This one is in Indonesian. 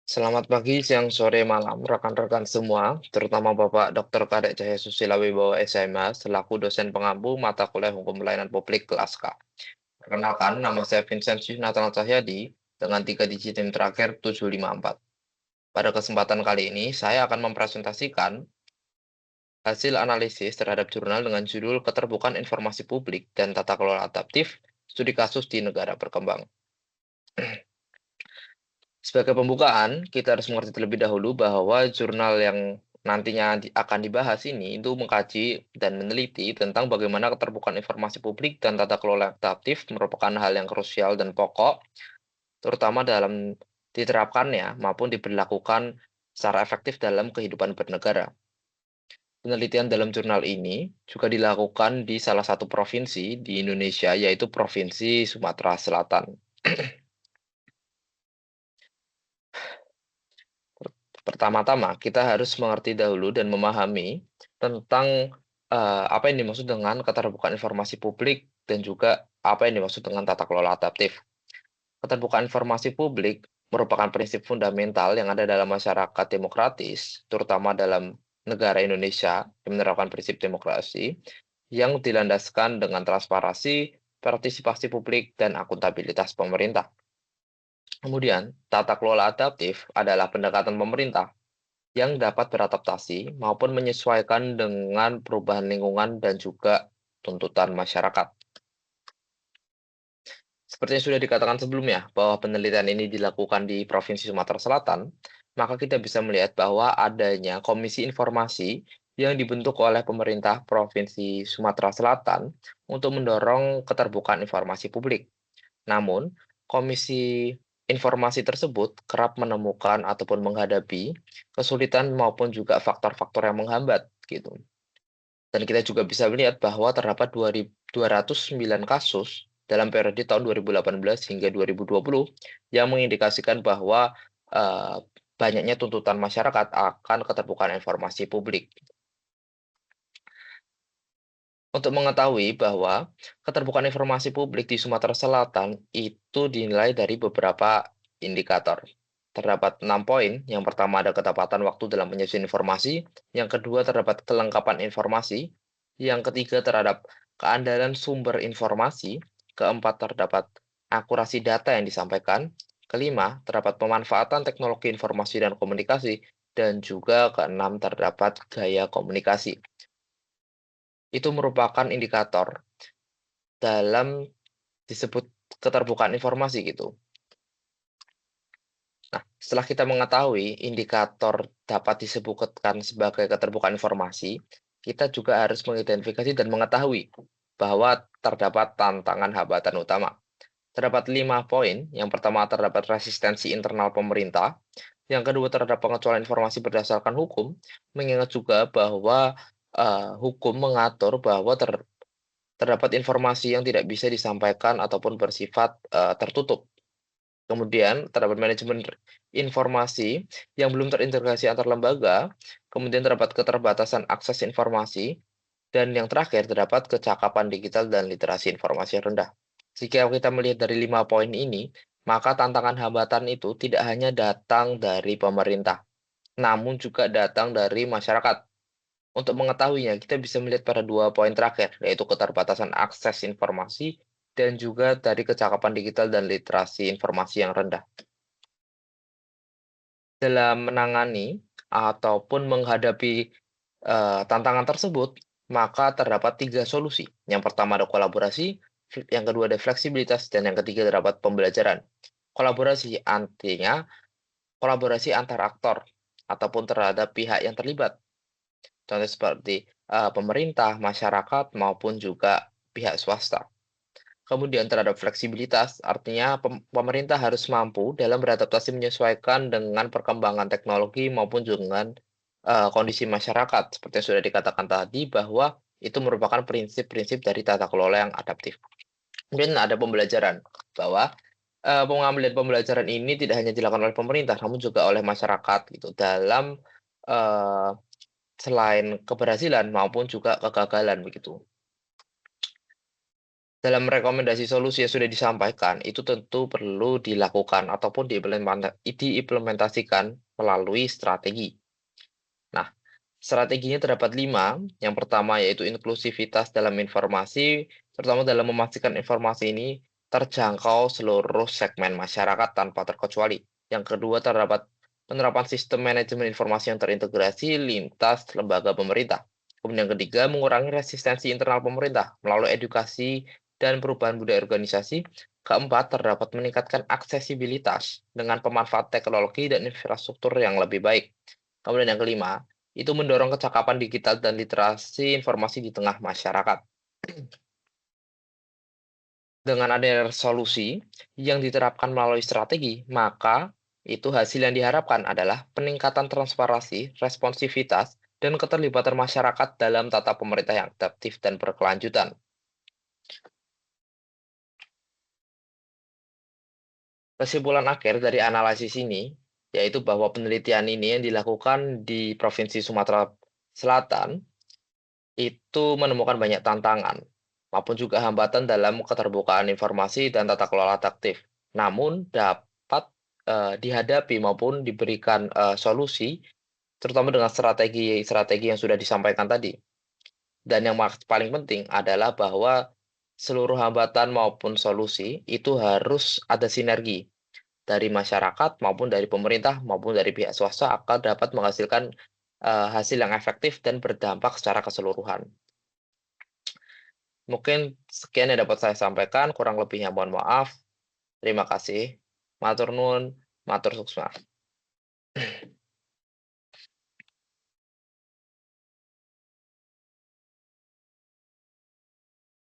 Selamat pagi, siang, sore, malam, rekan-rekan semua, terutama Bapak Dr. Kadek Cahya Susila Wibowo SMA, selaku dosen pengampu mata kuliah Hukum Pelayanan Publik kelas K. Perkenalkan, nama saya Vincent Nathan Cahyadi dengan 3 digit NIM terakhir 754. Pada kesempatan kali ini, saya akan mempresentasikan hasil analisis terhadap jurnal dengan judul Keterbukaan Informasi Publik dan Tata Kelola Adaptif, Studi Kasus di Negara Berkembang. Sebagai pembukaan, kita harus mengerti terlebih dahulu bahwa jurnal yang nantinya akan dibahas ini itu mengkaji dan meneliti tentang bagaimana keterbukaan informasi publik dan tata kelola adaptif merupakan hal yang krusial dan pokok, terutama dalam diterapkannya maupun diberlakukan secara efektif dalam kehidupan bernegara. Penelitian dalam jurnal ini juga dilakukan di salah satu provinsi di Indonesia, yaitu Provinsi Sumatera Selatan. Pertama-tama, kita harus mengerti dahulu dan memahami tentang apa yang dimaksud dengan keterbukaan informasi publik dan juga apa yang dimaksud dengan tata kelola adaptif. Keterbukaan informasi publik merupakan prinsip fundamental yang ada dalam masyarakat demokratis, terutama dalam negara Indonesia yang menerapkan prinsip demokrasi yang dilandaskan dengan transparansi, partisipasi publik, dan akuntabilitas pemerintah. Kemudian, tata kelola adaptif adalah pendekatan pemerintah yang dapat beradaptasi maupun menyesuaikan dengan perubahan lingkungan dan juga tuntutan masyarakat. Seperti yang sudah dikatakan sebelumnya, bahwa penelitian ini dilakukan di Provinsi Sumatera Selatan, maka kita bisa melihat bahwa adanya komisi informasi yang dibentuk oleh pemerintah Provinsi Sumatera Selatan untuk mendorong keterbukaan informasi publik. Namun, komisi informasi tersebut kerap menemukan ataupun menghadapi kesulitan maupun juga faktor-faktor yang menghambat gitu. Dan kita juga bisa melihat bahwa terdapat 209 kasus dalam periode tahun 2018 hingga 2020 yang mengindikasikan bahwa banyaknya tuntutan masyarakat akan keterbukaan informasi publik. Untuk mengetahui bahwa keterbukaan informasi publik di Sumatera Selatan itu dinilai dari beberapa indikator. Terdapat 6 poin. Yang pertama ada ketepatan waktu dalam menyusun informasi, yang kedua terdapat kelengkapan informasi, yang ketiga terhadap keandalan sumber informasi, keempat terdapat akurasi data yang disampaikan, kelima terdapat pemanfaatan teknologi informasi dan komunikasi, dan juga keenam terdapat gaya komunikasi. Itu merupakan indikator dalam disebut keterbukaan informasi gitu. Nah, setelah kita mengetahui indikator dapat disebutkan sebagai keterbukaan informasi, kita juga harus mengidentifikasi dan mengetahui bahwa terdapat tantangan hambatan utama. Terdapat 5 poin. Yang pertama terdapat resistensi internal pemerintah. Yang kedua terhadap pengecualian informasi berdasarkan hukum, mengingat juga bahwa hukum mengatur bahwa terdapat informasi yang tidak bisa disampaikan ataupun bersifat, tertutup. Kemudian terdapat manajemen informasi yang belum terintegrasi antar lembaga, kemudian terdapat keterbatasan akses informasi, dan yang terakhir terdapat kecakapan digital dan literasi informasi yang rendah. Jika kita melihat dari 5 poin ini, maka tantangan hambatan itu tidak hanya datang dari pemerintah, namun juga datang dari masyarakat. Untuk mengetahuinya, kita bisa melihat pada 2 poin terakhir, yaitu keterbatasan akses informasi dan juga dari kecakapan digital dan literasi informasi yang rendah. Dalam menangani ataupun menghadapi, tantangan tersebut, maka terdapat 3 solusi. Yang pertama ada kolaborasi, yang kedua ada fleksibilitas, dan yang ketiga terdapat pembelajaran. Kolaborasi artinya kolaborasi antar aktor ataupun terhadap pihak yang terlibat. Contoh seperti, pemerintah, masyarakat, maupun juga pihak swasta. Kemudian terhadap fleksibilitas, artinya pemerintah harus mampu dalam beradaptasi menyesuaikan dengan perkembangan teknologi maupun dengan, kondisi masyarakat. Seperti yang sudah dikatakan tadi bahwa itu merupakan prinsip-prinsip dari tata kelola yang adaptif. Kemudian ada pembelajaran, bahwa, pengambilan pembelajaran ini tidak hanya dilakukan oleh pemerintah, namun juga oleh masyarakat gitu dalam, eee selain keberhasilan maupun juga kegagalan begitu. Dalam rekomendasi solusi yang sudah disampaikan, itu tentu perlu dilakukan ataupun diimplementasikan melalui strategi. Nah, strateginya terdapat 5. Yang pertama yaitu inklusivitas dalam informasi, terutama dalam memastikan informasi ini terjangkau seluruh segmen masyarakat tanpa terkecuali. Yang kedua terdapat penerapan sistem manajemen informasi yang terintegrasi lintas lembaga pemerintah. Kemudian yang ketiga, mengurangi resistensi internal pemerintah melalui edukasi dan perubahan budaya organisasi. Keempat, terdapat meningkatkan aksesibilitas dengan pemanfaat teknologi dan infrastruktur yang lebih baik. Kemudian yang kelima, itu mendorong kecakapan digital dan literasi informasi di tengah masyarakat. Dengan adanya resolusi yang diterapkan melalui strategi, maka itu hasil yang diharapkan adalah peningkatan transparansi, responsivitas, dan keterlibatan masyarakat dalam tata pemerintah yang adaptif dan berkelanjutan. Kesimpulan akhir dari analisis ini, yaitu bahwa penelitian ini yang dilakukan di Provinsi Sumatera Selatan itu menemukan banyak tantangan, maupun juga hambatan dalam keterbukaan informasi dan tata kelola adaptif. Namun dapat dihadapi maupun diberikan solusi, terutama dengan strategi-strategi yang sudah disampaikan tadi. Dan yang paling penting adalah bahwa seluruh hambatan maupun solusi itu harus ada sinergi dari masyarakat maupun dari pemerintah maupun dari pihak swasta agar dapat menghasilkan hasil yang efektif dan berdampak secara keseluruhan. Mungkin sekian yang dapat saya sampaikan, kurang lebihnya mohon maaf. Terima kasih. Matur nuwun, matur suksma.